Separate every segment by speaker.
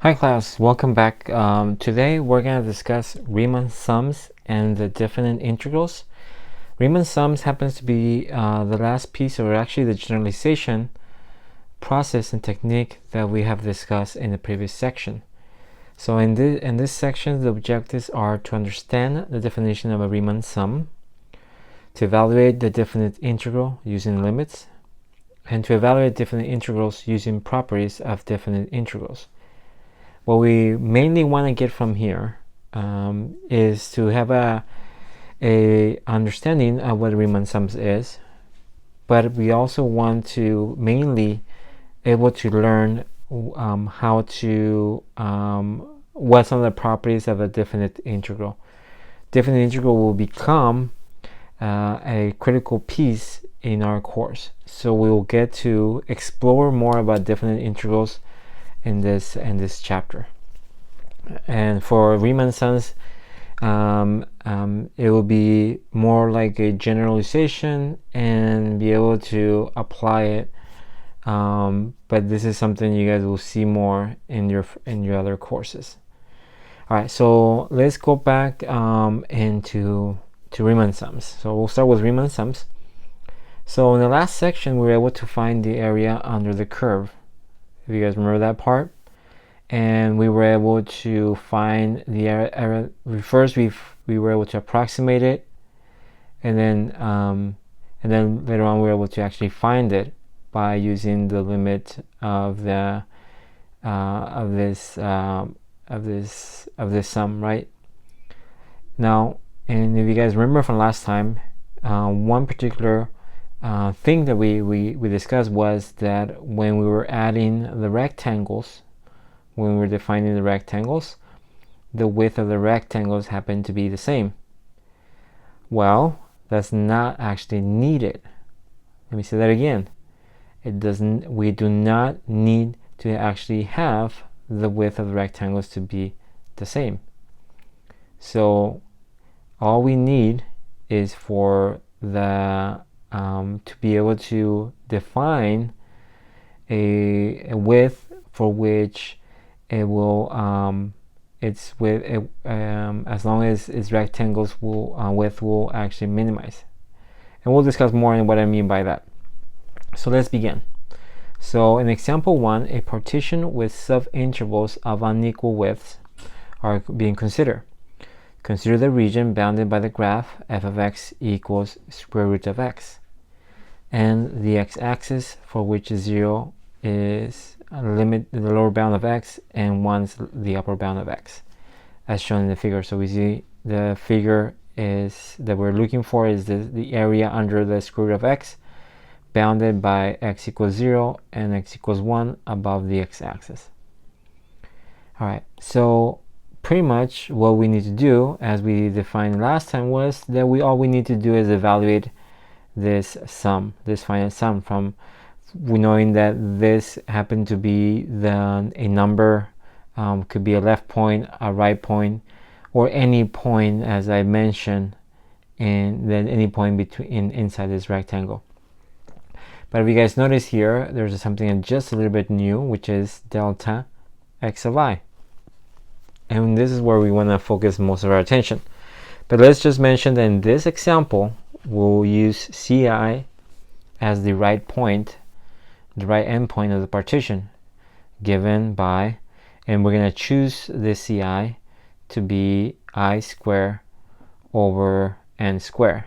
Speaker 1: Hi class, welcome back. Today we're going to discuss Riemann sums and the definite integrals. Riemann sums happens to be the last piece, or actually the generalization process and technique that we have discussed in the previous section. So in this section, the objectives are to understand the definition of a Riemann sum, to evaluate the definite integral using limits, and to evaluate definite integrals using properties of definite integrals. What we mainly want to get from here is to have a understanding of what Riemann sums is, but we also want to mainly able to learn how to what some of the properties of a definite integral. Definite integral will become a critical piece in our course, so we will get to explore more about definite integrals in this chapter. And for Riemann sums, it will be more like a generalization and be able to apply it. But this is something you guys will see more in your other courses. All right, so let's go back into Riemann sums. So we'll start with Riemann sums. So in the last section, we were able to find the area under the curve. If you guys remember that part, and we were able to find the area. First, we were able to approximate it, and then later on, we were able to actually find it by using the limit of the of this sum, right? Now, and if you guys remember from last time, one particular thing that we discussed was that when we were adding the rectangles, when we were defining the rectangles, the width of the rectangles happened to be the same. Well, that's not actually needed. Let me say that again. We do not need to actually have the width of the rectangles to be the same. So all we need is for the to be able to define a width for which it will its width as long as its rectangles will width will actually minimize, and we'll discuss more on what I mean by that. So let's begin. So in example 1, a partition with subintervals of unequal widths are being considered. Consider the region bounded by the graph f of x equals square root of x, and the x-axis for which 0 is a limit, the lower bound of x, and 1 is the upper bound of x, as shown in the figure. So we see the figure is that we're looking for is the area under the square root of x, bounded by x equals 0 and x equals 1 above the x-axis. All right, so pretty much what we need to do, as we defined last time, was that all we need to do is evaluate this sum, this finite sum, from knowing that this happened to be a number, could be a left point, a right point, or any point, as I mentioned, and then any point between inside this rectangle. But if you guys notice here, there's something just a little bit new, which is delta x of I. And this is where we want to focus most of our attention. But let's just mention that in this example, we'll use CI as the right point, the right endpoint of the partition, given by, and we're going to choose this CI to be I square over n square.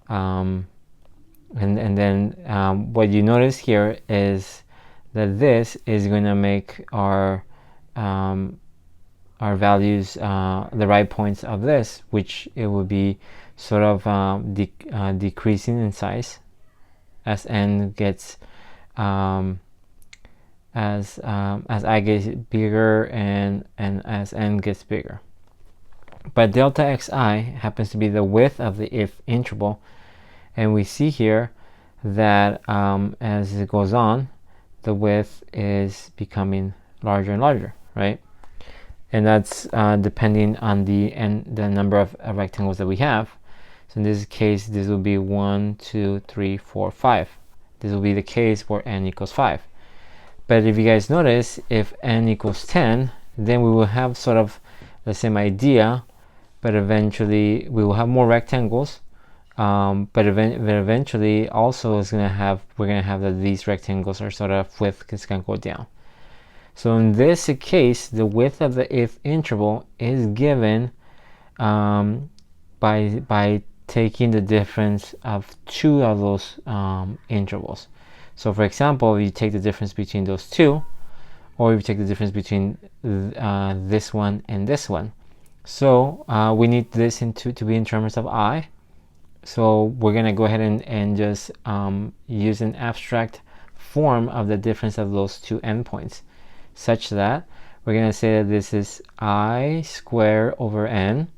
Speaker 1: And then what you notice here is that this is going to make our values the right points of this, which it will be sort of decreasing in size as n gets as I get bigger and as n gets bigger. But delta xi happens to be the width of the if interval, and we see here that as it goes on, the width is becoming larger and larger, right? And that's depending on the number of rectangles that we have. So in this case, this will be 1, 2, 3, 4, 5. This will be the case where n equals 5. But if you guys notice, if n equals 10, then we will have sort of the same idea, but eventually we will have more rectangles. But eventually also we're gonna have that these rectangles are sort of width is gonna go down. So in this case, the width of the if interval is given by taking the difference of two of those intervals. So for example, if you take the difference between those two, or if you take the difference between this one and this one. So we need this to be in terms of I. So we're going to go ahead and just use an abstract form of the difference of those two endpoints, such that we're going to say that this is I squared over n,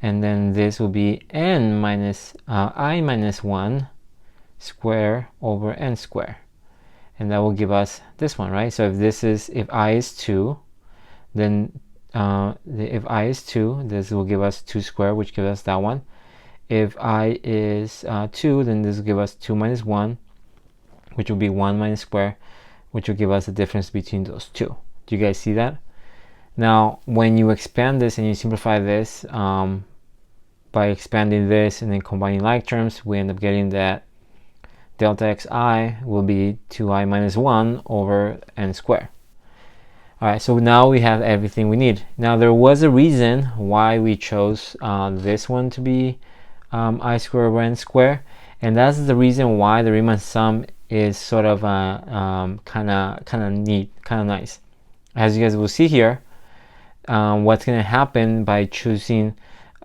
Speaker 1: and then this will be n minus I minus 1 square over n square, and that will give us this one, right? So if I is 2, then if I is 2, this will give us 2 squared, which gives us that one. If I is 2, then this will give us 2 minus 1, which will be 1 minus square, which will give us the difference between those two. Do you guys see that? Now, when you expand this and you simplify this, by expanding this and then combining like terms, we end up getting that delta xi will be 2i minus 1 over n squared. Alright, so now we have everything we need. Now, there was a reason why we chose this one to be I squared over n squared, and that's the reason why the Riemann sum is sort of kind of neat, kind of nice. As you guys will see here, what's going to happen by choosing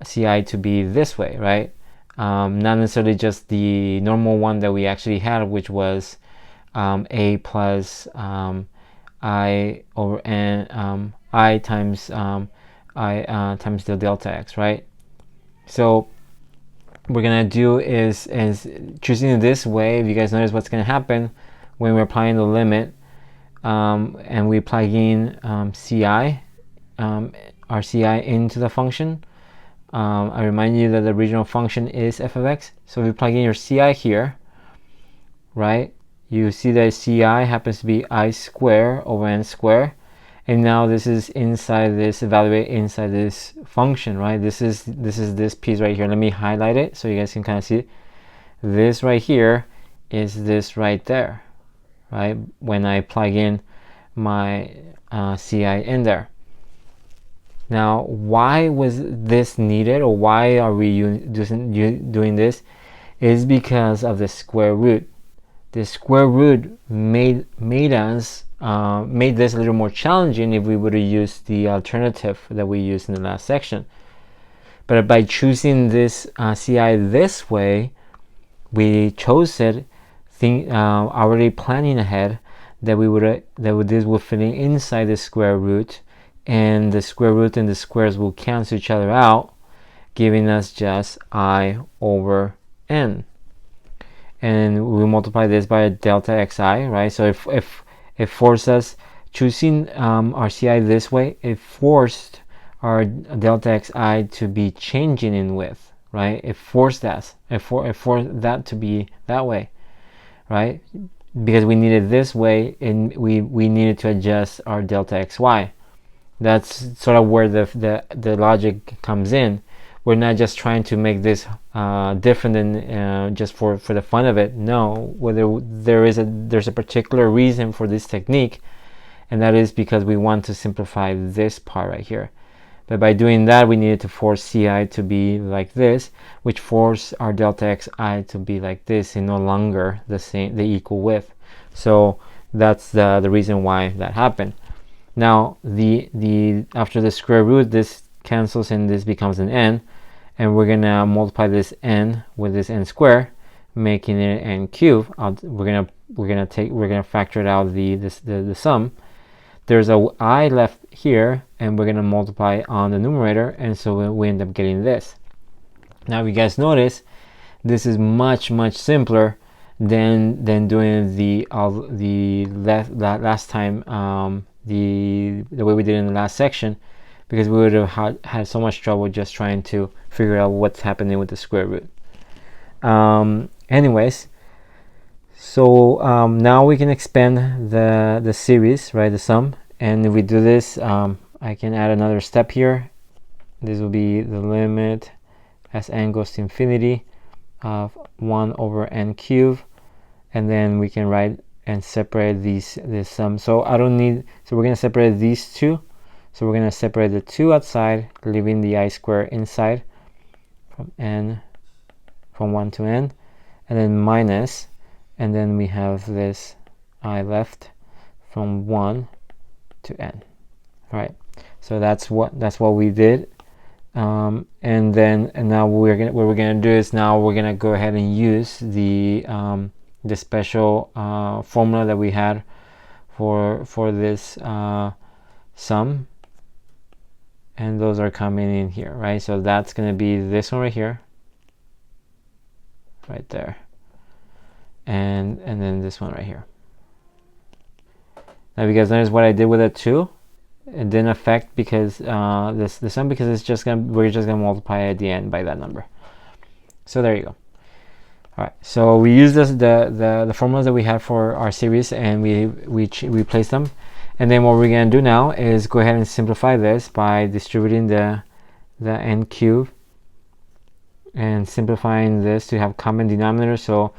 Speaker 1: Ci to be this way, right? Not necessarily just the normal one that we actually had, which was a plus I over n I times times the delta x, right? So what we're gonna do is choosing this way. If you guys notice what's gonna happen when we're applying the limit, and we plug in Ci, our Ci into the function. I remind you that the original function is f of x. So if you plug in your Ci here, right, you see that Ci happens to be I squared over n squared, and now this is inside this, evaluate inside this function, right? This is this piece right here. Let me highlight it so you guys can kind of see it. This right here is this right there, right? When I plug in my Ci in there. Now, why was this needed, or why are we doing this? Is because of the square root. The square root made this a little more challenging if we would have used the alternative that we used in the last section. But by choosing this Ci this way, we chose it already planning ahead that this would fit inside the square root, and the square root and the squares will cancel each other out, giving us just I over n. And we multiply this by a delta xi, right? So if it forced us choosing our Ci this way, it forced our delta xi to be changing in width, right? It forced that. It forced that to be that way, right? Because we needed this way, and we needed to adjust our delta xy. That's sort of where the logic comes in. We're not just trying to make this different than just for the fun of it. No, there's a particular reason for this technique, and that is because we want to simplify this part right here. But by doing that, we needed to force Ci to be like this, which forced our delta xi to be like this, and no longer the equal width. So that's the reason why that happened. Now the after the square root, this cancels and this becomes an n, and we're gonna multiply this n with this n square, making it n cubed. We're gonna factor it out the sum. There's a I left here, and we're gonna multiply on the numerator, and so we end up getting this. Now, if you guys notice, this is much simpler than doing the last time, the way we did in the last section, because we would have had so much trouble just trying to figure out what's happening with the square root. Anyways, so now we can expand the series, right, the sum, And if we do this, I can add another step here. This will be the limit as n goes to infinity of 1 over n cubed, and then we can write and separate this sum. So I don't need, so we're going to separate these two. So we're going to separate the 2 outside, leaving the I squared inside from 1 to n, and then minus, and then we have this I left from 1 to n. All right, so that's what we did. And now what we're gonna do is now we're gonna go ahead and use the special formula that we had for this sum, and those are coming in here, right? So that's gonna be this one right here, right there, and then this one right here. Now, you guys notice what I did with it too? It didn't affect because the sum, because it's just gonna, we're just gonna multiply at the end by that number. So there you go. All right, so we use the formulas that we had for our series, and we replace them. And then what we're gonna do now is go ahead and simplify this by distributing the n cube and simplifying this to have common denominator. So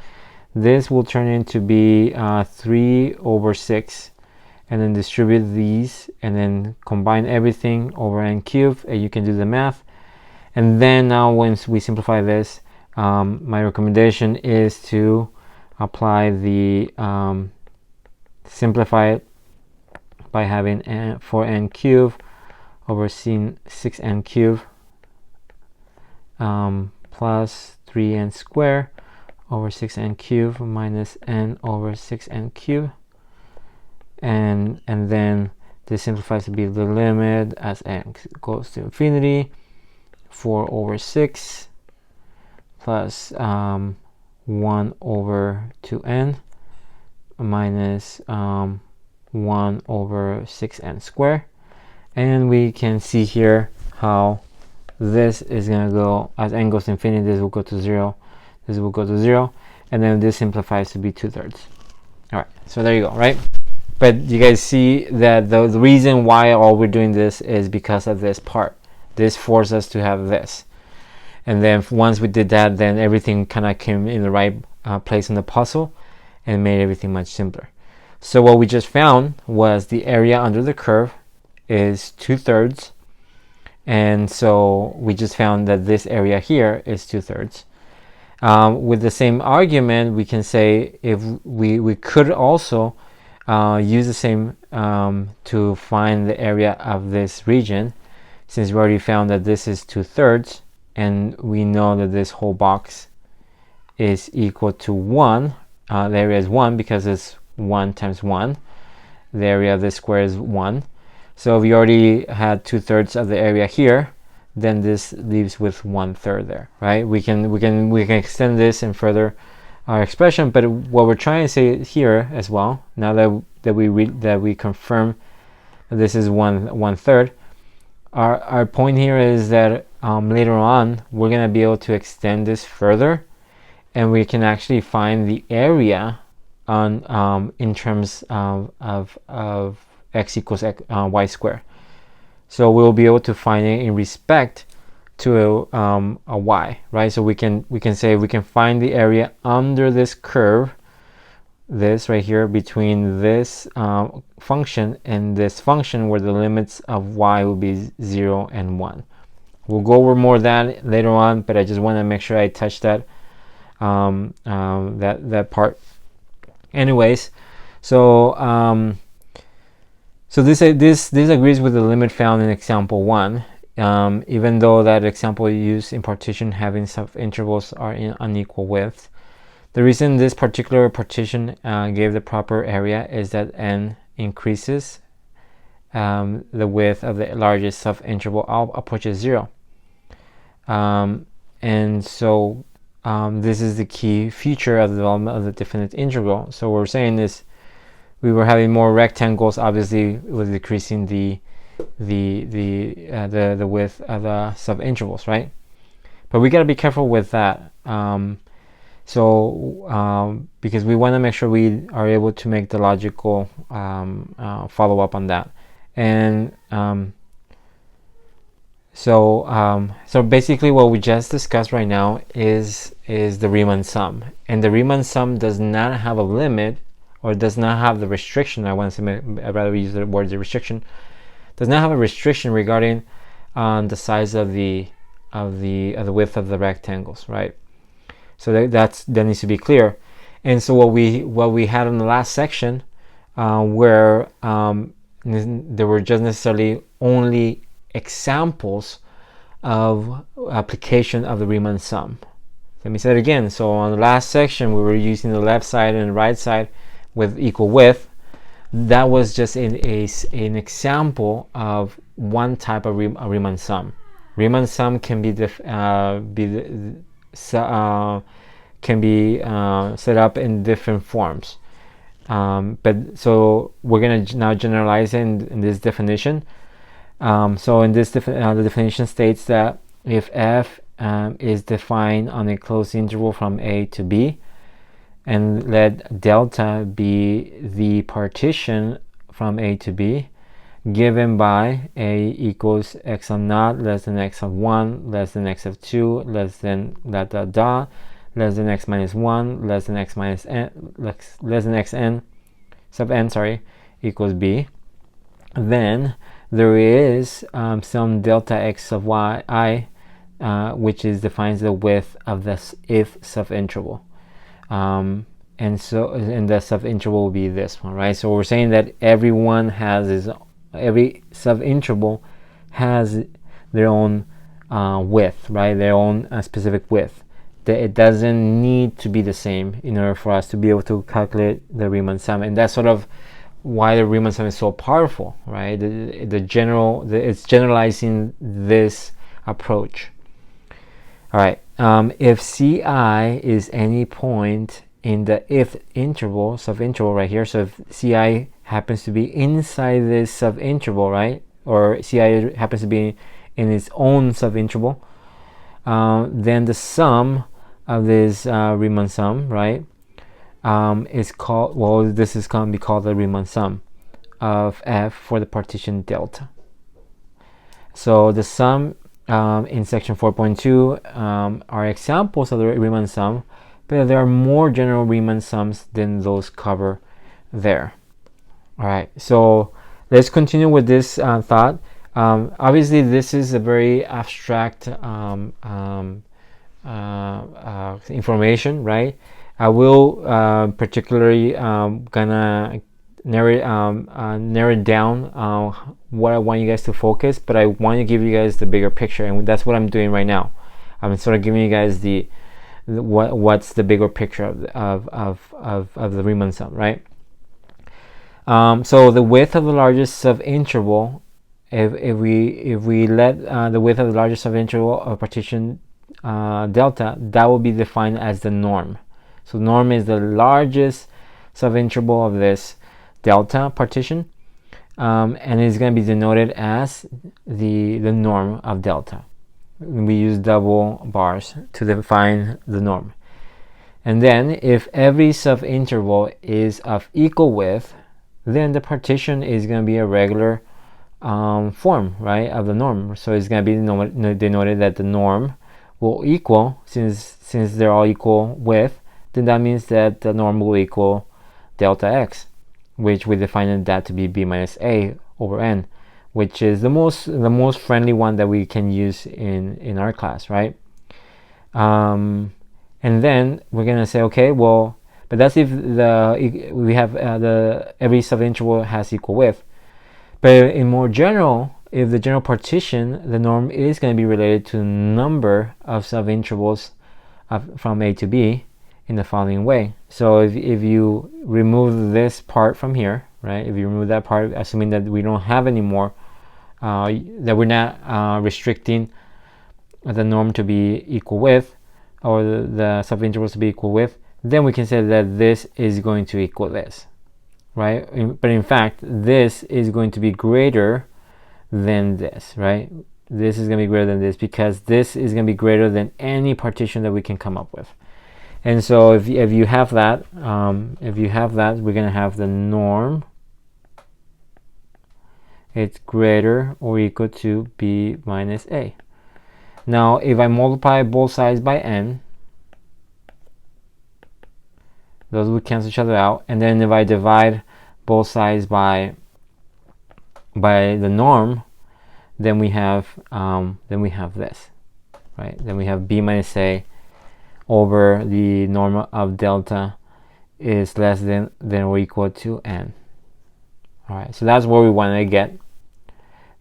Speaker 1: this will turn into be 3 over 6. And then distribute these, and then combine everything over n cubed, and you can do the math. And then now once we simplify this, my recommendation is to apply the simplify it by having 4n cubed over 6n cubed plus 3n squared over 6n cubed minus n over 6n cubed. And then this simplifies to be the limit as n goes to infinity, 4 over 6 plus 1 over 2n minus 1 over 6n squared. And we can see here how this is going to go, as n goes to infinity, this will go to 0, this will go to 0, and then this simplifies to be 2/3. All right, so there you go, right? But you guys see that the reason why all we're doing this is because of this part. This forced us to have this. And then once we did that, then everything kind of came in the right place in the puzzle and made everything much simpler. So what we just found was the area under the curve is 2/3. And so we just found that this area here is 2/3. With the same argument, we can say if we could also use the same to find the area of this region, since we already found that this is 2/3, and we know that this whole box is equal to 1. The area is 1 because it's 1 times 1. The area of this square is 1. So we already had 2/3 of the area here, then this leaves with 1/3 there, right? We can extend this and further our expression, but what we're trying to say here as well, now that we confirm that this is 1/3, our point here is that later on we're going to be able to extend this further, and we can actually find the area on in terms of x equals y squared. So we'll be able to find it in respect to a y, right? So we can say we can find the area under this curve, this right here, between this function and this function, where the limits of y will be 0 and 1. We'll go over more of that later on, but I just want to make sure I touch that that part. Anyways, so so this agrees with the limit found in example 1. Even though that example used in partition having subintervals are in unequal width. The reason this particular partition gave the proper area is that n increases the width of the largest subinterval approaches 0. And so this is the key feature of the development of the definite integral. So what we're saying is we were having more rectangles, obviously it was decreasing the width of the subintervals, right? But we got to be careful with that. Because we want to make sure we are able to make the logical follow-up on that. And so basically what we just discussed right now is the Riemann sum, and the Riemann sum does not have a limit, or does not have the restriction. I'd rather use the word the restriction. Does not have a restriction regarding the size of the width of the rectangles, right? So that needs to be clear. And so what we had in the last section, where there were just necessarily only examples of application of the Riemann sum. Let me say it again. So on the last section, we were using the left side and the right side with equal width. That was just an example of one type of Riemann sum. Riemann sum can be set up in different forms. But so we're going to now generalize in this definition. So in this the definition states that if f is defined on a closed interval from a to b, and let delta be the partition from a to b, given by a equals x of naught less than x of 1 less than x of 2 less than dot dot dot less than x minus 1 less than x minus n less than xn sub n equals b, then there is some delta x of y which defines the width of this if subinterval. And the subinterval will be this one, right? So we're saying that every subinterval has their own width, right? Their own specific width. It doesn't need to be the same in order for us to be able to calculate the Riemann sum, and that's sort of why the Riemann sum is so powerful, right? It's generalizing this approach. All right. If Ci is any point in the if interval, subinterval right here, so if Ci happens to be inside this subinterval, right, or Ci happens to be in its own subinterval, then the sum of this Riemann sum, right, is called, well, this is going to be called the Riemann sum of f for the partition delta. So the sum in section 4.2 are examples of the Riemann sum, but there are more general Riemann sums than those cover there. All right, so let's continue with this thought. Obviously, this is a very abstract information, right? I will particularly gonna narrow it down what I want you guys to focus, but I want to give you guys the bigger picture, and that's what I'm doing right now. I'm sort of giving you guys what's the bigger picture of the Riemann sum, right? So the width of the largest subinterval, if we let the width of the largest subinterval of partition delta, that will be defined as the norm. So norm is the largest subinterval of this delta partition, and it's going to be denoted as the norm of delta. We use double bars to define the norm. And then if every subinterval is of equal width, then the partition is going to be a regular form, right, of the norm. So it's going to be denoted that the norm will equal, since they're all equal width, then that means that the norm will equal delta x, which we define that to be b minus a over n, which is the most friendly one that we can use in our class, right? And then we're gonna say, okay, well, but that's if we have every subinterval has equal width. But in more general, if the general partition, the norm is going to be related to the number of subintervals from a to b in the following way. So if you remove this part from here, right, if you remove that part, assuming that we don't have any more, that we're not restricting the norm to be equal width, or the subintervals to be equal width, then we can say that this is going to equal this, right? But in fact, this is going to be greater than this, right? This is going to be greater than this, because this is going to be greater than any partition that we can come up with. And so if you have that, we're going to have the norm it's greater or equal to b minus a. Now, if I multiply both sides by n, those would cancel each other out. And then if I divide both sides by the norm, then we have this, right? Then we have b minus a over the norm of delta is less than or equal to n. All right, so that's where we want to get.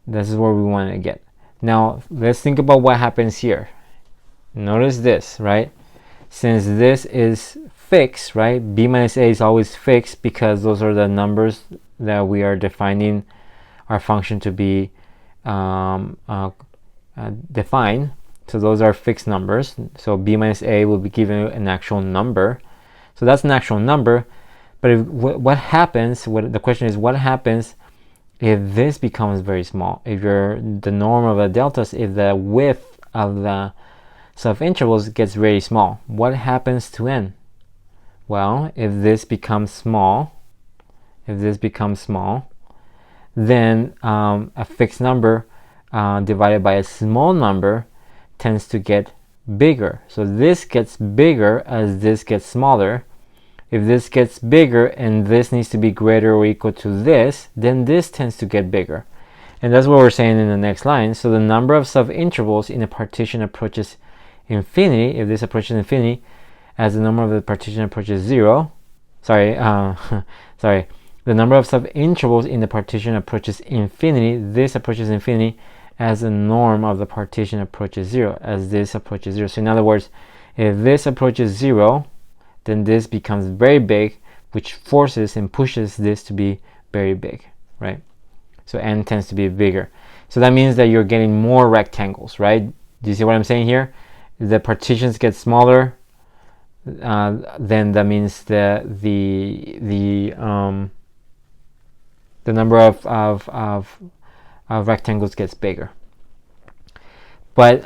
Speaker 1: This is where we want to get. Now, let's think about what happens here. Notice this, right? Since this is fixed, right? B minus a is always fixed because those are the numbers that we are defining our function to be defined. So those are fixed numbers. So b minus a will be given an actual number. So that's an actual number. But if, what happens, the question is, what happens if this becomes very small? If the norm of the deltas, if the width of the sub-intervals gets very small, what happens to n? Well, if this becomes small, then a fixed number divided by a small number tends to get bigger. So this gets bigger as this gets smaller. If this gets bigger and this needs to be greater or equal to this, then this tends to get bigger. And that's what we're saying in the next line. So the number of sub-intervals in a partition approaches infinity. If this approaches infinity, as the number of the partition approaches zero, the number of sub-intervals in the partition approaches infinity. This approaches infinity as the norm of the partition approaches zero, as this approaches zero. So in other words, if this approaches zero, then this becomes very big, which forces and pushes this to be very big, right? So n tends to be bigger. So that means that you're getting more rectangles, right? Do you see what I'm saying here? If the partitions get smaller, then that means the number of rectangles gets bigger. But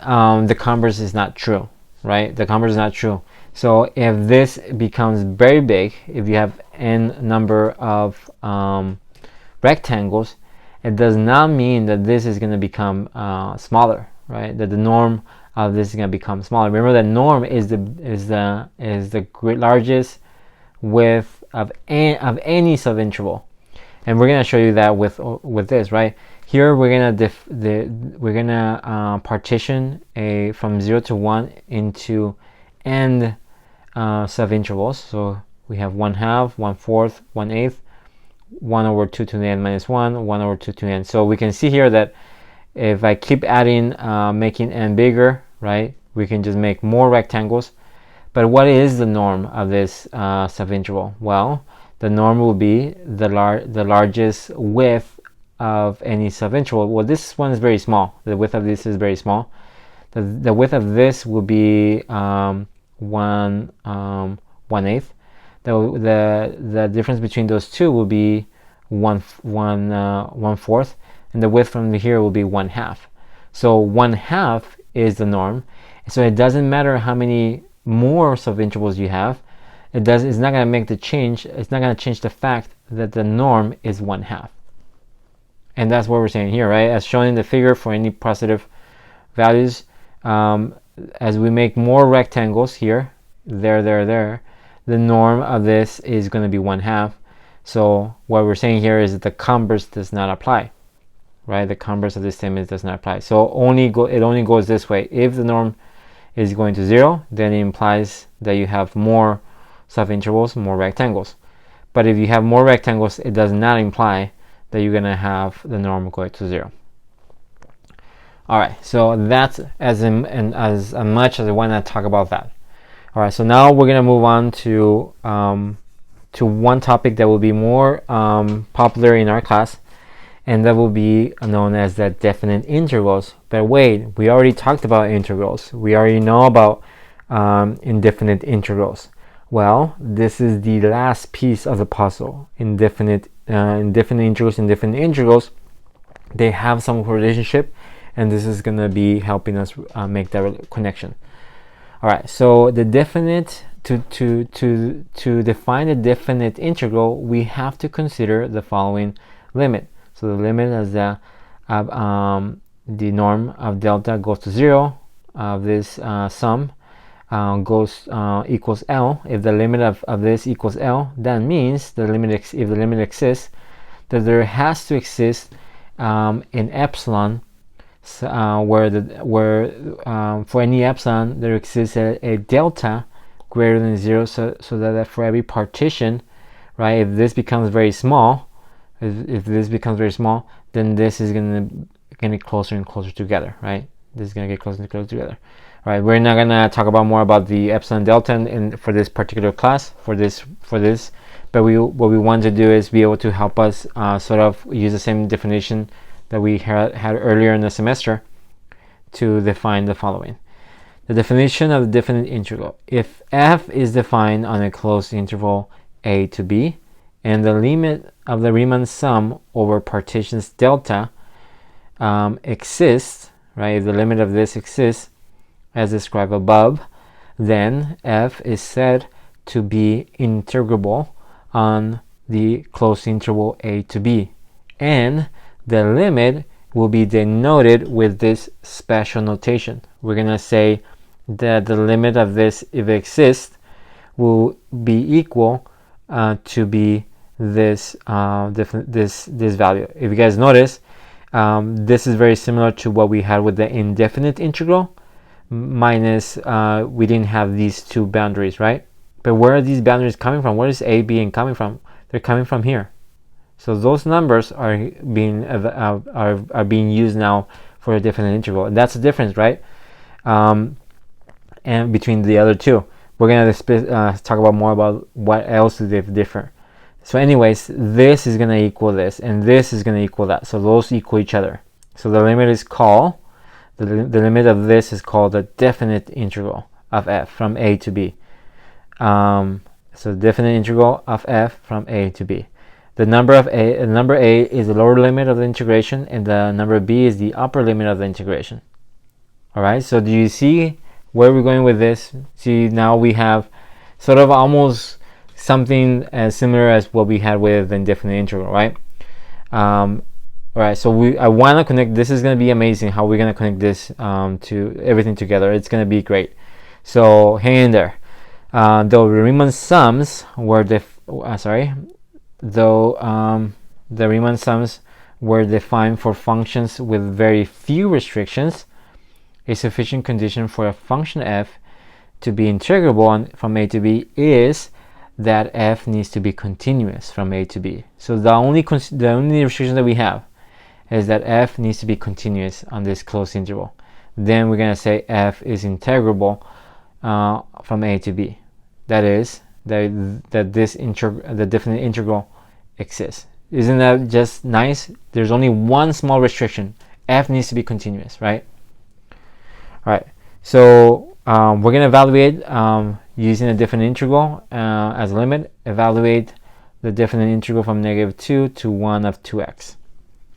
Speaker 1: the converse is not true, right? The converse is not true. So if this becomes very big, if you have n number of rectangles, it does not mean that this is going to become smaller, right? That the norm of this is going to become smaller. Remember that norm is the largest width of any subinterval, and we're going to show you that with this, right? Here we're gonna partition from 0 to 1 into n subintervals. So we have 1/2, 1/4, 1/8, 1 over 2 to the n minus 1, 1 over 2 to n. So we can see here that if I keep adding, making n bigger, right, we can just make more rectangles. But what is the norm of this subinterval? Well, the norm will be the largest width of any subinterval. Well, this one is very small. The width of this is very small. The width of this will be 1/8. The difference between those two will be 1/4, and the width from here will be 1/2. So 1/2 is the norm. So it doesn't matter how many more subintervals you have. It's not going to make the change. It's not going to change the fact that the norm is 1/2. And that's what we're saying here, right? As shown in the figure for any positive values, as we make more rectangles here, there, the norm of this is going to be 1/2. So what we're saying here is that the converse does not apply, right? The converse of this statement does not apply. So it only goes this way. If the norm is going to 0, then it implies that you have more subintervals, more rectangles. But if you have more rectangles, it does not imply that you're going to have the norm going to 0. All right, so that's as much as I want to talk about that. All right, so now we're going to move on to one topic that will be more popular in our class, and that will be known as the definite integrals. But wait, we already talked about integrals. We already know about indefinite integrals. Well, this is the last piece of the puzzle. Indefinite integrals, they have some relationship, and this is going to be helping us make that connection. All right, so the definite, to define a definite integral, we have to consider the following limit. So the limit as the norm of delta goes to 0 of this sum equals L. If the limit of this equals L, that means the limit if the limit exists, that there has to exist an epsilon where for any epsilon there exists a delta greater than 0, so that for every partition, right, if this becomes very small, if this becomes very small, then this is gonna get closer and closer together, right? This is gonna get closer and closer together. Right, we're not gonna talk about more about the epsilon delta in for this particular class for this, but what we want to do is be able to help us sort of use the same definition that we had earlier in the semester to define the following. The definition of the definite integral: if f is defined on a closed interval a to b, and the limit of the Riemann sum over partitions delta exists, right? If the limit of this exists as described above, then f is said to be integrable on the closed interval a to b, and the limit will be denoted with this special notation. We're gonna say that the limit of this, if it exists, will be equal to be this this value. If you guys notice, this is very similar to what we had with the indefinite integral, minus we didn't have these two boundaries, right? But where are these boundaries coming from? Where is a, b, and coming from? They're coming from here. So those numbers are being used now for a definite integral, and that's the difference, right? And between the other two, we're gonna talk about more about what else do they differ. So anyways, this is gonna equal this, and this is gonna equal that. So those equal each other. So the limit is called the limit of this is called the definite integral of f from a to b. So the definite integral of f from a to b. The number a is the lower limit of the integration, and the number b is the upper limit of the integration. All right. So do you see where we're going with this? See, now we have sort of almost something as similar as what we had with the indefinite integral, right? All right. So I want to connect. This is going to be amazing. How we're going to connect this to everything together. It's going to be great. So hang in there. The Riemann sums were the Riemann sums were defined for functions with very few restrictions. A sufficient condition for a function f to be integrable from a to b is that f needs to be continuous from a to b. So the only restriction that we have is that f needs to be continuous on this closed interval. Then we're going to say f is integrable from a to b. That is, that the definite integral exists. Isn't that just nice? There's only one small restriction. F needs to be continuous, right? All right. So we're going to evaluate using a definite integral as a limit. Evaluate the definite integral from -2 to 1 of 2x.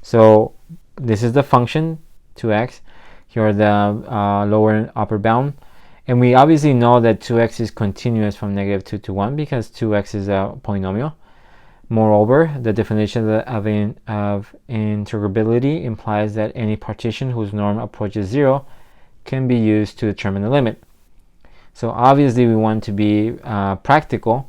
Speaker 1: So this is the function 2x. Here are the lower and upper bound. And we obviously know that 2x is continuous from -2 to 1 because 2x is a polynomial. Moreover, the definition of integrability implies that any partition whose norm approaches 0 can be used to determine the limit. So obviously we want to be practical,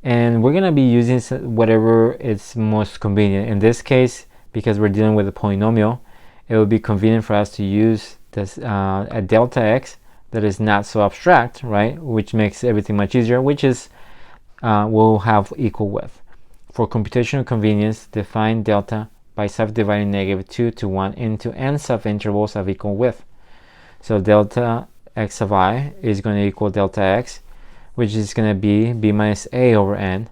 Speaker 1: and we're going to be using whatever is most convenient. In this case, because we're dealing with a polynomial, it would be convenient for us to use this a delta x that is not so abstract, right? Which makes everything much easier, which is we'll have equal width. For computational convenience, define delta by subdividing -2 to 1 into n subintervals of equal width. So delta x of I is going to equal delta x, which is going to be b minus a over n,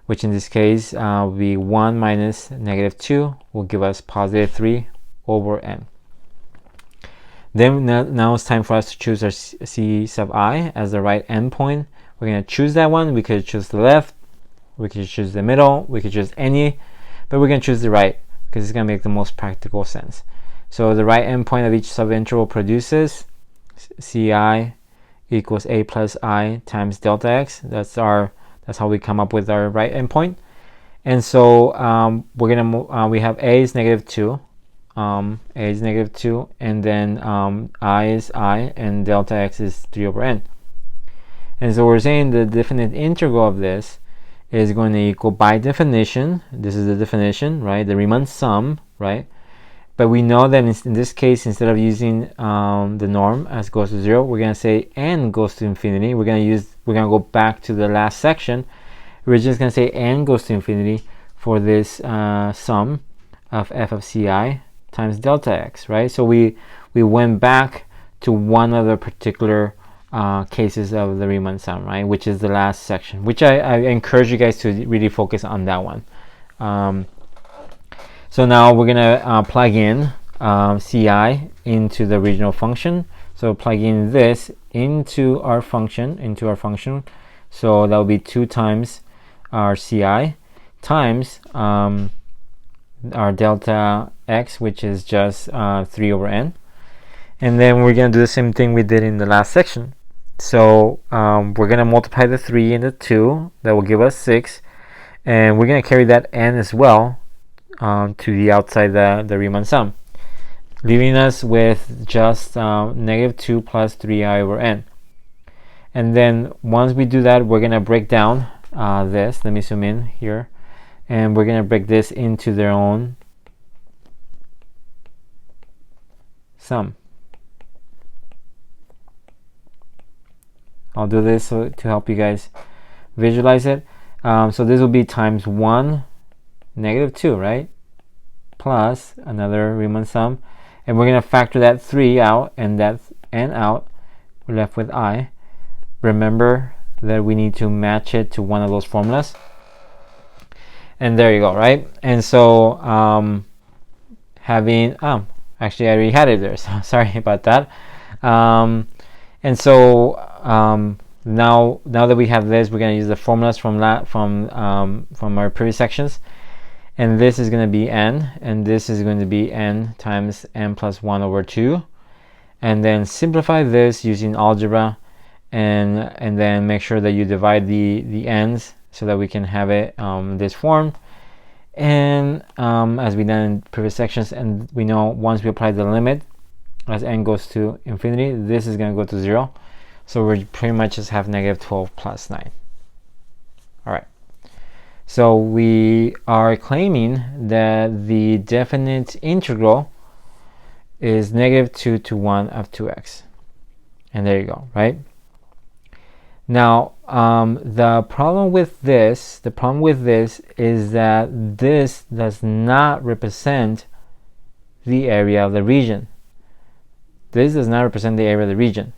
Speaker 1: which in this case will be 1 minus -2 will give us +3 over n. Then now it's time for us to choose our c sub I as the right endpoint. We're going to choose that one. We could choose the left, we could choose the middle, we could choose any, but we're going to choose the right because it's going to make the most practical sense. So the right endpoint of each subinterval produces ci equals a plus I times delta x. That's how we come up with our right endpoint. And so we're gonna we have a is -2, a is -2, and then I is I, and delta x is 3/n. And so we're saying the definite integral of this is going to equal, by definition, this is the definition, right, the Riemann sum, right? But we know that in this case, instead of using the norm as goes to 0, we're going to say n goes to infinity. We're going to go back to the last section. We're just going to say n goes to infinity for this sum of f of ci times delta x, right? So we went back to one of the particular cases of the Riemann sum, right, which is the last section, which I encourage you guys to really focus on that one. So now we're gonna plug in ci into the original function. So plug in this into our function, so that will be 2 times our ci times our delta x, which is just 3/n. And then we're going to do the same thing we did in the last section. So we're going to multiply the 3 and the 2. That will give us 6. And we're going to carry that n as well to the outside the Riemann sum, leaving us with just -2 plus 3i/n. And then once we do that, we're going to break down this. Let me zoom in here. And we're going to break this into their own sum. I'll do this to help you guys visualize it. So this will be times 1, -2, right? Plus another Riemann sum. And we're going to factor that 3 out and that n out. We're left with I. Remember that we need to match it to one of those formulas. And there you go, right? And so having, actually I already had it there, so sorry about that. And so now that we have this, we're going to use the formulas from our previous sections. And this is going to be n, and this is going to be n times n plus 1/2. And then simplify this using algebra, and then make sure that you divide the n's so that we can have it this form. And as we done in previous sections, and we know once we apply the limit as n goes to infinity, this is going to go to 0. So we pretty much just have -12 plus 9. All right. So we are claiming that the definite integral is -2 to 1 of 2x. And there you go, right? Now, the problem with this is that this does not represent the area of the region. This does not represent the area of the region.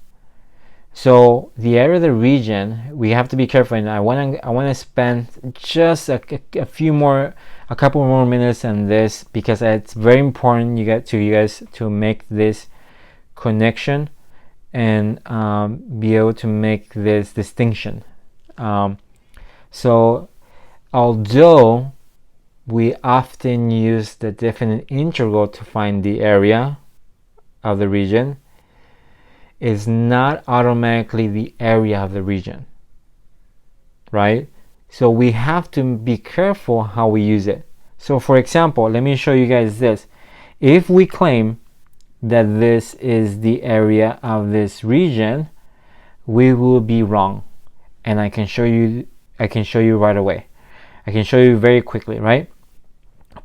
Speaker 1: So the area of the region, we have to be careful, and I want to spend just a couple more minutes on this, because it's very important you guys to make this connection and be able to make this distinction. So although we often use the definite integral to find the area of the region, is not automatically the area of the region, right? So we have to be careful how we use it. So for example, let me show you guys this. If we claim that this is the area of this region, we will be wrong. And I can show you right away. I can show you very quickly, right?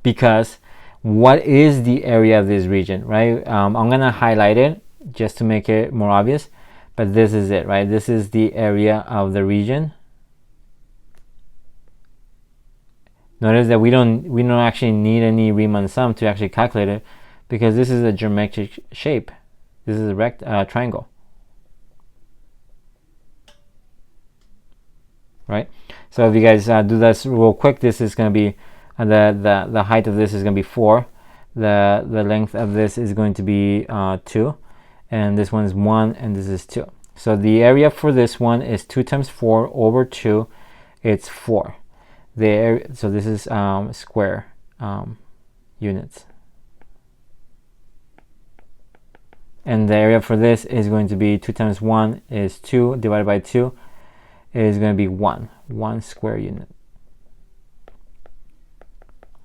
Speaker 1: Because what is the area of this region, right? I'm gonna highlight it just to make it more obvious, but this is it, right? This is the area of the region. Notice that we don't actually need any Riemann sum to actually calculate it, because this is a geometric shape. This is a triangle, right? So if you guys do this real quick, this is going to be the height of this is going to be 4. The length of this is going to be 2, and this one is 1, and this is 2. So the area for this one is 2 times 4 over 2. It's 4. So this is square units. And the area for this is going to be 2 times 1 is 2, divided by 2 is going to be 1 square unit.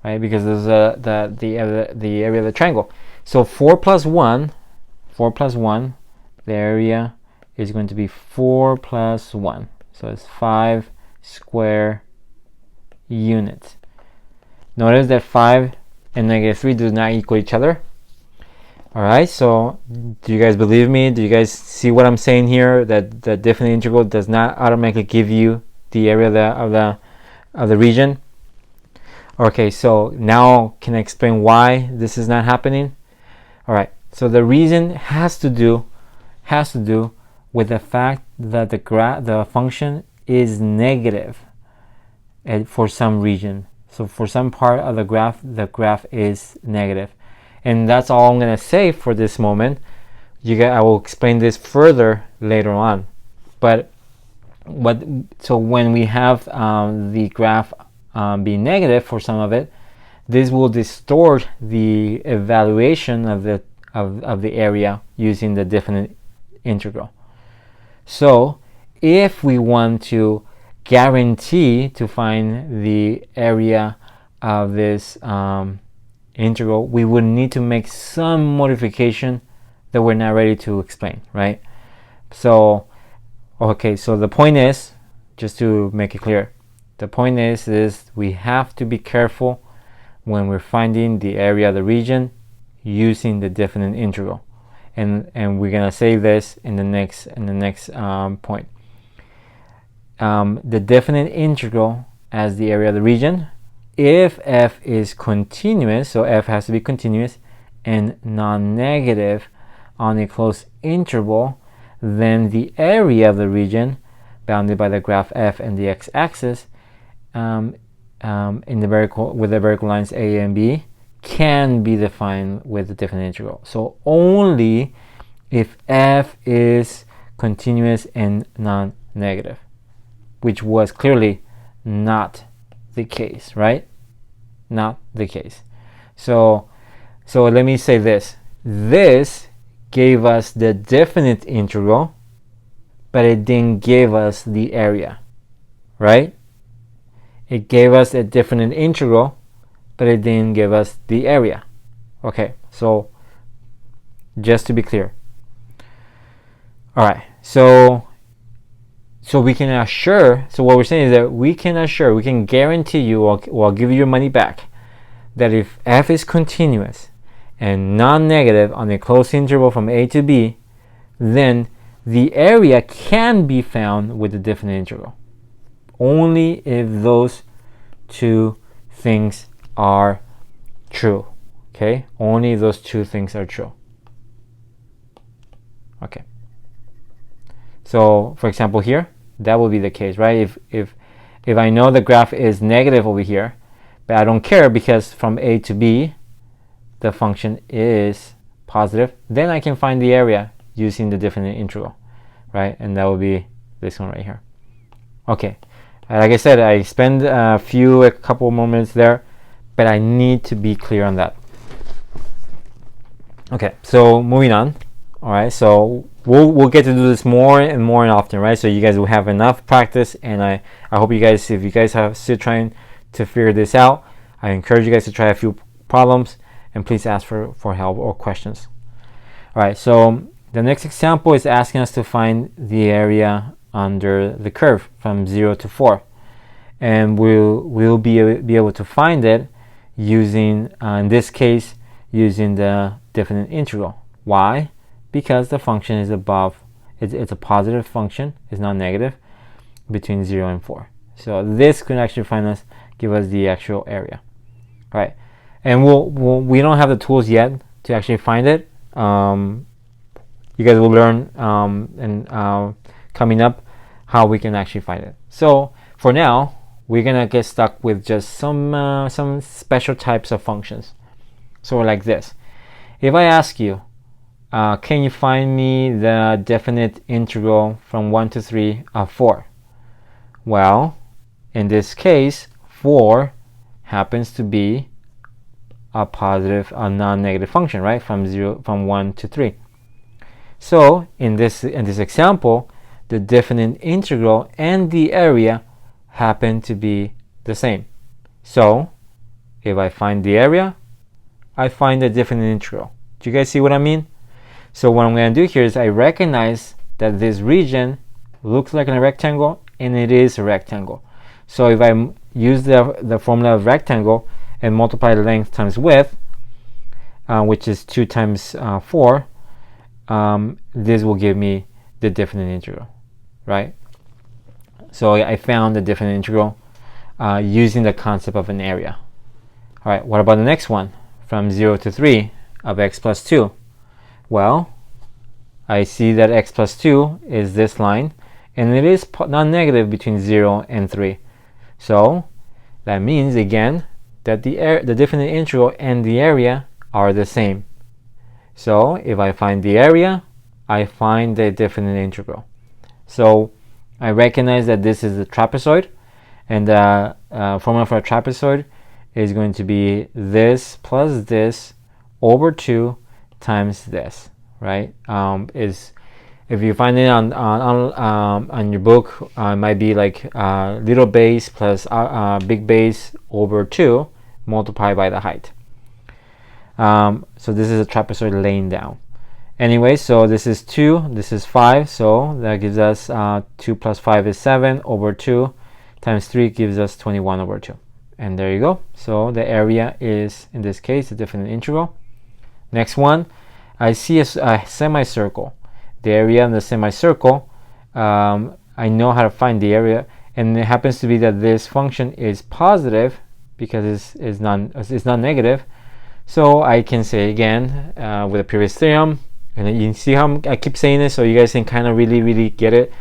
Speaker 1: right? Because this is the area of the triangle. So 4 plus 1, the area is going to be 4 plus 1. So it's 5 square units. Notice that 5 and negative 3 do not equal each other. Alright, so do you guys believe me? Do you guys see what I'm saying here? That the definite integral does not automatically give you the area of the region. Okay, so now can I explain why this is not happening? Alright, so the reason has to do with the fact that the function is negative for some region. So for some part of the graph is negative. And that's all I'm going to say for this moment. I will explain this further later on. But so when we have the graph be negative for some of it, this will distort the evaluation of the area using the definite integral. So if we want to guarantee to find the area of this integral, we would need to make some modification that we're not ready to explain, right? So okay, so the point is, just to make it clear, the point is we have to be careful when we're finding the area of the region using the definite integral, and we're gonna say this in the next point. The definite integral as the area of the region, if f is continuous, so f has to be continuous and non-negative on a closed interval, then the area of the region bounded by the graph f and the x-axis with the vertical lines a and b can be defined with the definite integral. So only if f is continuous and non-negative, which was clearly not the case, right? Not the case. So let me say this. This gave us the definite integral, but it didn't give us the area, right? It gave us a definite integral, but it didn't give us the area. Okay, so just to be clear. All right, so we can assure, so what we're saying is that we can guarantee you, or I'll give you your money back, that if f is continuous and non-negative on a closed interval from a to b, then the area can be found with the definite integral. Only if those two things are true. Okay? Only if those two things are true. Okay. So, for example here, that will be the case, right? If I know the graph is negative over here, but I don't care because from a to b the function is positive, then I can find the area using the definite integral, right? And that will be this one right here. Okay, like I said, I spend a couple moments there, but I need to be clear on that. Okay, so moving on. All right, so we'll get to do this more and more and often, right? So you guys will have enough practice, and I hope you guys, if you guys are still trying to figure this out, I encourage you guys to try a few problems, and please ask for help or questions. All right, so the next example is asking us to find the area under the curve from 0 to 4, and we'll be able to find it using, in this case, using the definite integral. Why? Because the function is above, it's a positive function, it's not negative, between 0 and 4. So this could actually give us the actual area. All right, and we don't have the tools yet to actually find it. You guys will learn coming up how we can actually find it. So for now, we're gonna get stuck with just some special types of functions. So like this, if I ask you, can you find me the definite integral from 1 to 3 of 4? Well, in this case, 4 happens to be a non-negative function, right? From 1 to 3. So in this example, the definite integral and the area happen to be the same. So if I find the area, I find the definite integral. Do you guys see what I mean? So what I'm going to do here is I recognize that this region looks like a rectangle, and it is a rectangle. So if I use the formula of rectangle and multiply the length times width, which is 2 times 4, this will give me the definite integral, right? So I found the definite integral using the concept of an area. All right, what about the next one? From 0 to 3 of x plus 2. Well, I see that x plus 2 is this line, and it is non-negative between 0 and 3. So that means, again, that the definite integral and the area are the same. So if I find the area, I find the definite integral. So I recognize that this is the trapezoid, and the formula for a trapezoid is going to be this plus this over 2 times this, right? If you find it on your book, it might be like little base plus big base over 2 multiplied by the height. So this is a trapezoid laying down. Anyway, so this is 2, this is 5, so that gives us 2 plus 5 is 7 over 2 times 3 gives us 21 over 2. And there you go. So the area is, in this case, the definite integral. Next one, I see a semicircle. The area in the semicircle, I know how to find the area, and it happens to be that this function is positive because it's not negative. So I can say again with the previous theorem, and you see how I keep saying this so you guys can kind of really get it,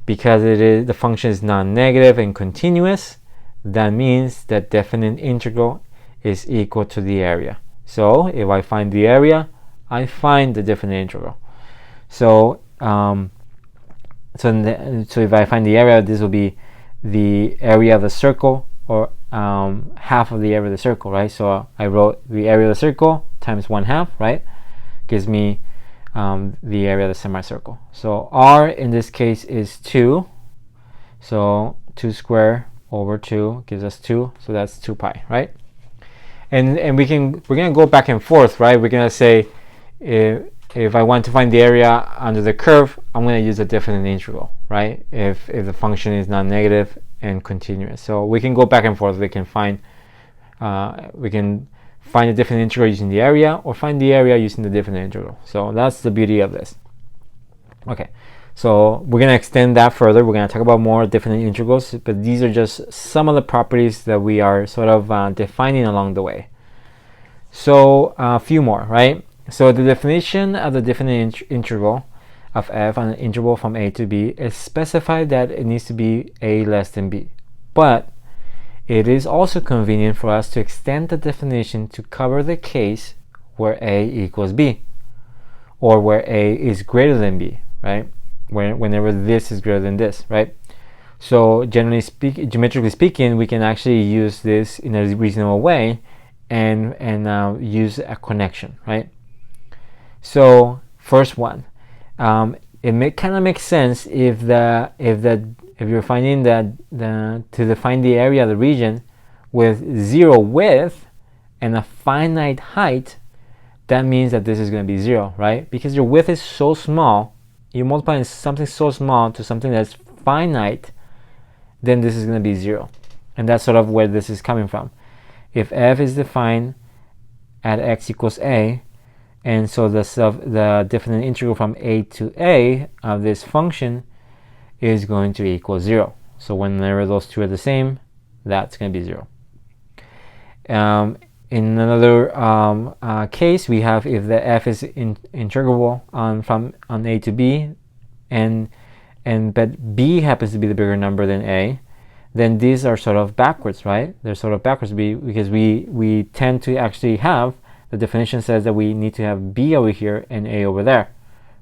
Speaker 1: because the function is non-negative and continuous. That means that definite integral is equal to the area. So if I find the area, I find the definite integral. So so if I find the area, this will be the area of the circle, or half of the area of the circle, right? So I wrote the area of the circle times 1/2, right? Gives me the area of the semicircle. So R in this case is 2. So 2 squared over 2 gives us 2. So that's 2 pi, right? And we're gonna go back and forth, right? We're gonna say if I want to find the area under the curve, I'm gonna use a definite integral, right? If the function is non-negative and continuous. So we can go back and forth. We can find the definite integral using the area, or find the area using the definite integral. So that's the beauty of this. Okay, so we're going to extend that further. We're going to talk about more definite integrals, but these are just some of the properties that we are sort of defining along the way. So a few more, right? So the definition of the definite integral of f on an interval from a to b is specified that it needs to be a less than b. But it is also convenient for us to extend the definition to cover the case where a equals b, or where a is greater than b, right? Whenever this is greater than this, right? So geometrically speaking, we can actually use this in a reasonable way and use a connection, right? So first one, it kind of makes sense if you're finding that to define the area of the region with 0 width and a finite height, that means that this is going to be 0, right? Because your width is so small, you multiply something so small to something that's finite, then this is going to be 0. And that's sort of where this is coming from. If f is defined at x equals a, and so the definite integral from a to a of this function is going to equal 0. So whenever those two are the same, that's going to be 0. In another case, we have if the f is integrable from a to b, but b happens to be the bigger number than a, then these are sort of backwards, right? They're sort of backwards because we tend to actually have, the definition says that we need to have b over here and a over there,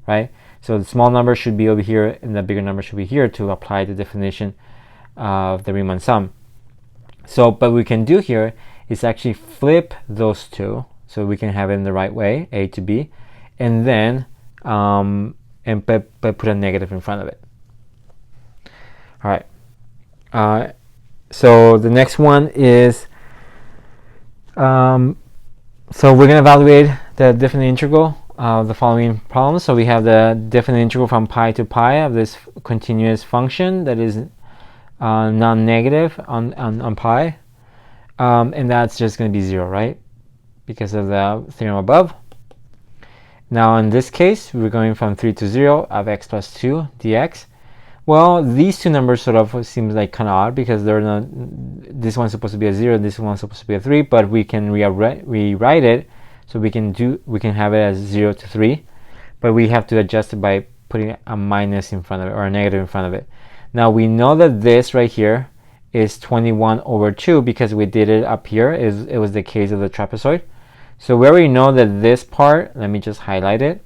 Speaker 1: right? So the small number should be over here and the bigger number should be here to apply the definition of the Riemann sum. So, but we can do here is actually flip those two so we can have it in the right way, a to b, and then but put a negative in front of it. All right. So the next one is So we're going to evaluate the definite integral of the following problems. So we have the definite integral from pi to pi of this continuous function that is non-negative on pi, and that's just going to be 0, right, because of the theorem above. Now in this case, we're going from 3 to 0 of x plus 2 dx. Well, these two numbers sort of seems like kind of odd because they're not. This one's supposed to be a 0, this one's supposed to be a 3, but we can rewrite it, so we can have it as 0 to 3, but we have to adjust it by putting a minus in front of it or a negative in front of it. Now we know that this right here is 21 over 2 because we did it up here. It was the case of the trapezoid. So we already know that this part, let me just highlight it.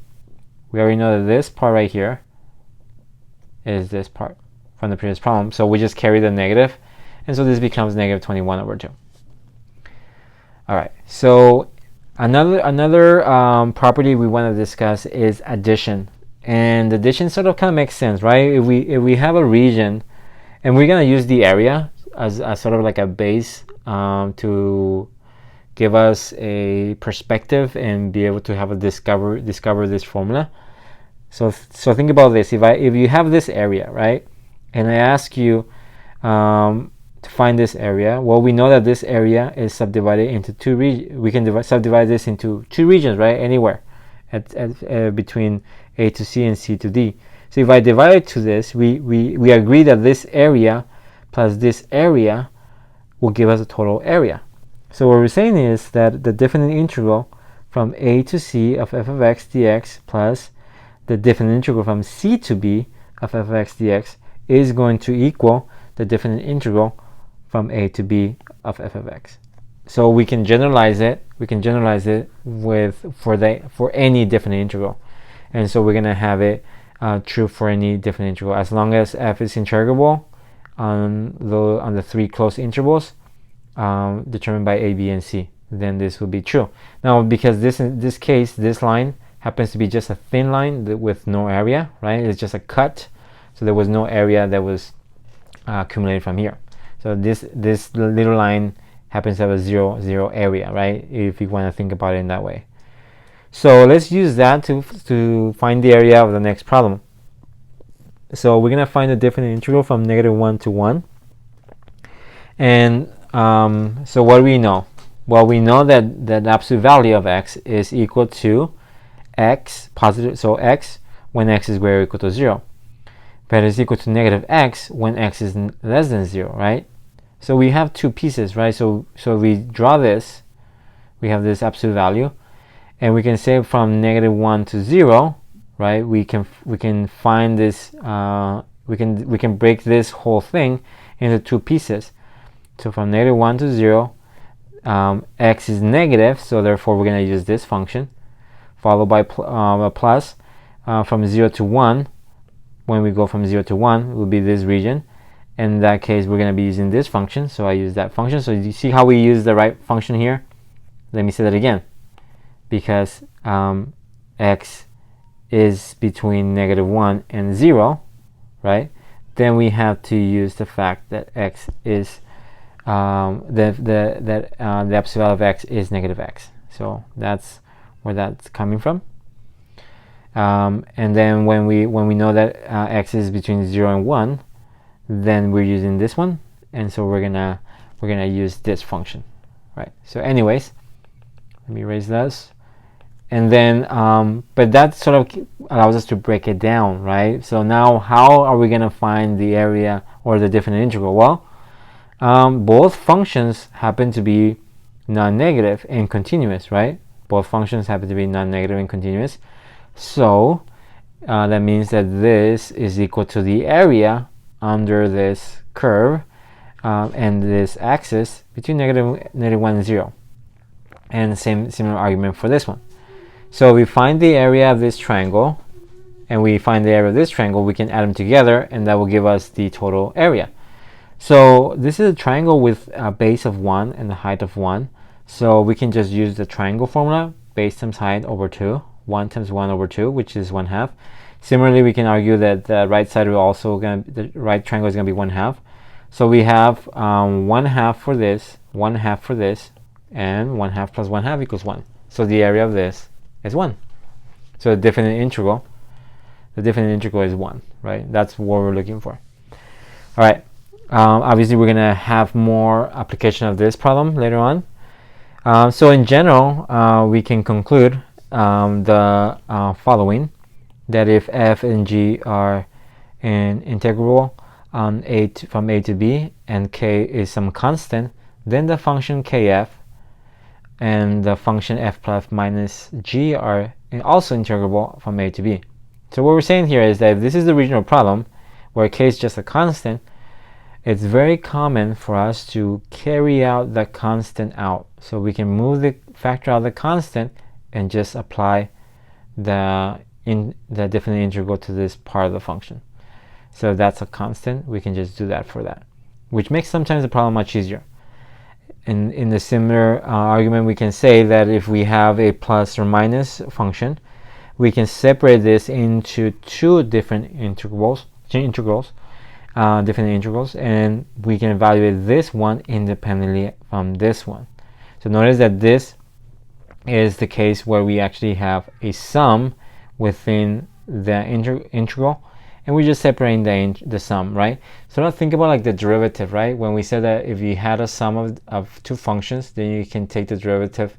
Speaker 1: We already know that this part right here is this part from the previous problem. So we just carry the negative, and so this becomes negative 21 over 2. All right, so another property we want to discuss is addition. And addition sort of kind of makes sense, right? If we have a region, and we're going to use the area as sort of like a base to give us a perspective and be able to have a discover this formula. So think about this. If you have this area, right, and I ask you to find this area, well, we know that this area is subdivided into two regions. We can subdivide this into two regions, right, anywhere between A to C and C to D. So if I divide it to this, we agree that this area plus this area will give us a total area. So what we're saying is that the definite integral from A to C of f of x dx plus the definite integral from C to B of f of x dx is going to equal the definite integral from A to B of f of x. So we can generalize it. We can generalize it for any definite integral, and so we're gonna have it true for any definite integral as long as f is integrable on the three closed intervals determined by A, B, and C. Then this will be true. Now, because in this case, this line happens to be just a thin line with no area, right? It's just a cut, so there was no area that was accumulated from here. So this little line happens to have a 0, 0 area, right? If you want to think about it in that way. So let's use that to find the area of the next problem. So we're gonna find the definite integral from -1 to 1. And so what do we know? Well, we know that the absolute value of x is equal to x positive, so x when x is greater or equal to 0, but it's equal to negative x when x is less than 0, right? So we have two pieces, right? So we draw this, we have this absolute value, and we can say from -1 to 0, right? We can find this. We can break this whole thing into two pieces. So from -1 to 0, x is negative, so therefore we're going to use this function, followed by a plus. From 0 to 1, when we go from 0 to 1, it will be this region. In that case, we're going to be using this function, so I use that function. So you see how we use the right function here? Let me say that again. Because x is between -1 and 0, right? Then we have to use the fact that x is the absolute value of x is negative x. So that's where that's coming from. And then when we know that x is between 0 and 1, then we're using this one, and so we're gonna use this function, right? So anyways, let me erase this, and then but that sort of allows us to break it down, right? So now how are we gonna find the area or the definite integral? Well, both functions happen to be non-negative and continuous, right? Both functions happen to be non-negative and continuous. So that means that this is equal to the area under this curve and this axis between -1 and 0. And similar argument for this one. So we find the area of this triangle, and we find the area of this triangle. We can add them together, and that will give us the total area. So this is a triangle with a base of 1 and a height of 1. So we can just use the triangle formula, base times height over 2, 1 times 1 over 2, which is 1/2. Similarly, we can argue that the right side will also the right triangle is going to be 1/2. So we have 1/2 for this, 1/2 for this, and 1/2 plus 1/2 equals 1. So the area of this is 1. So the definite integral is 1, right? That's what we're looking for. All right. Obviously, we're going to have more application of this problem later on. So in general, we can conclude the following, that if f and g are an integral from a to b, and k is some constant, then the function kf and the function f plus minus g are also integrable from a to b. So what we're saying here is that if this is the original problem, where k is just a constant, it's very common for us to carry out the constant out. So we can move the factor out of the constant and just apply the definite integral to this part of the function. So if that's a constant, we can just do that for that, which makes sometimes the problem much easier. In the similar argument, we can say that if we have a plus or minus function, we can separate this into two different integrals, and we can evaluate this one independently from this one. So notice that this is the case where we actually have a sum within the integral, and we're just separating the sum, right? So now think about like the derivative, right? When we said that if you had a sum of two functions, then you can take the derivative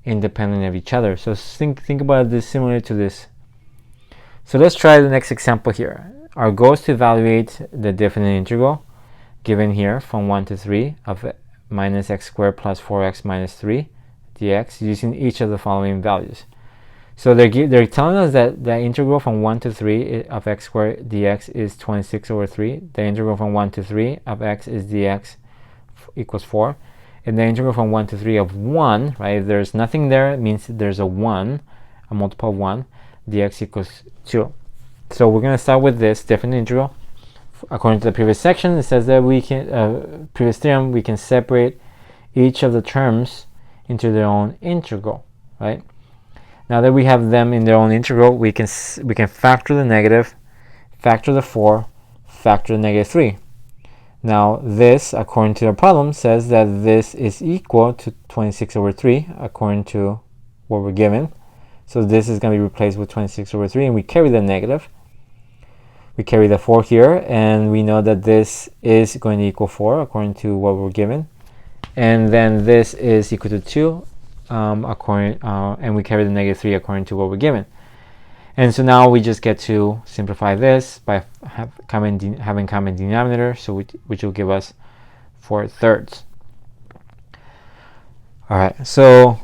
Speaker 1: independent of each other. So think about this similar to this. So let's try the next example here. Our goal is to evaluate the definite integral given here from 1 to 3 of minus x squared plus 4x minus 3 dx using each of the following values. So they're telling us that the integral from 1 to 3 of x squared dx is 26 over 3. The integral from 1 to 3 of x is dx equals 4. And the integral from 1 to 3 of 1, right? If there's nothing there, it means there's a 1, a multiple of 1, dx equals 2. So we're going to start with this definite integral. According to the previous section, it says that we can, previous theorem, we can separate each of the terms into their own integral, right? Now that we have them in their own integral, we can factor the negative, factor the 4, factor the negative 3. Now this, according to the problem, says that this is equal to 26 over 3, according to what we're given. So this is going to be replaced with 26 over 3, and we carry the negative. We carry the 4 here, and we know that this is going to equal 4, according to what we're given. And then this is equal to 2, and we carry the negative 3 according to what we're given. And so now we just get to simplify this by having common denominator, so which will give us 4/3. All right, so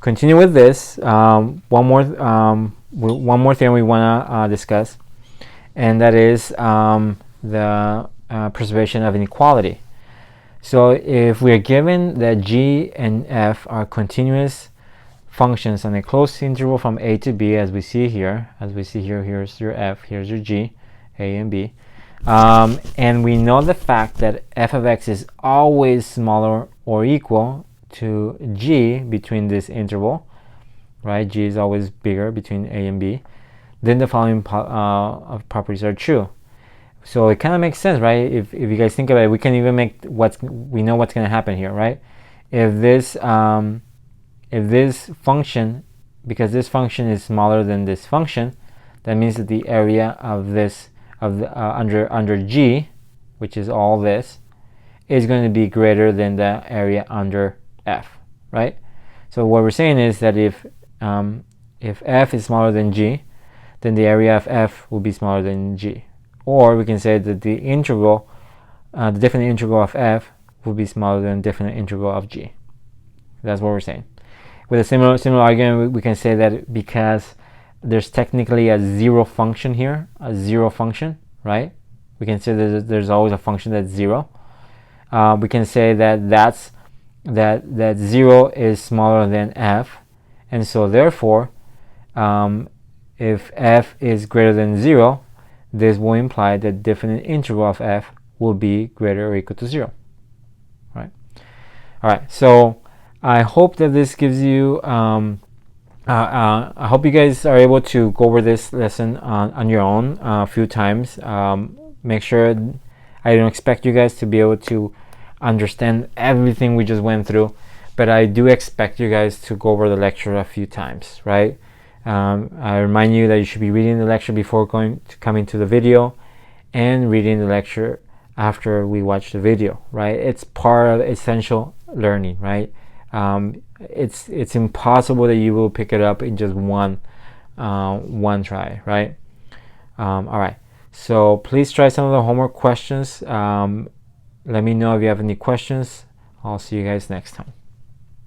Speaker 1: continue with this. One more thing we want to discuss, and that is the preservation of inequality. So if we are given that g and f are continuous functions on a closed interval from a to b, as we see here, here's your f, here's your g, a and b, and we know the fact that f of x is always smaller or equal to g between this interval, right? G is always bigger between a and b. Then the following properties are true. So it kind of makes sense, right? If you guys think about it, we can even make we know what's going to happen here, right? If this function, because this function is smaller than this function, that means that the area of this under g, which is all this, is going to be greater than the area under f, right? So what we're saying is that if f is smaller than g, then the area of f will be smaller than g. Or we can say that the integral, the definite integral of f will be smaller than the definite integral of g. That's what we're saying. With a similar argument, we can say that because there's technically a zero function here, right? We can say that there's always a function that's 0. We can say that that 0 is smaller than f, and so therefore, if f is greater than 0, this will imply that definite integral of f will be greater or equal to 0, right? All right, so I hope that this gives you, I hope you guys are able to go over this lesson on your own a few times. Make sure, I don't expect you guys to be able to understand everything we just went through, but I do expect you guys to go over the lecture a few times, right? I remind you that you should be reading the lecture before coming to the video, and reading the lecture after we watch the video, right? It's part of essential learning, right? It's impossible that you will pick it up in just one try, right? All right, so please try some of the homework questions. Let me know if you have any questions. I'll see you guys next time.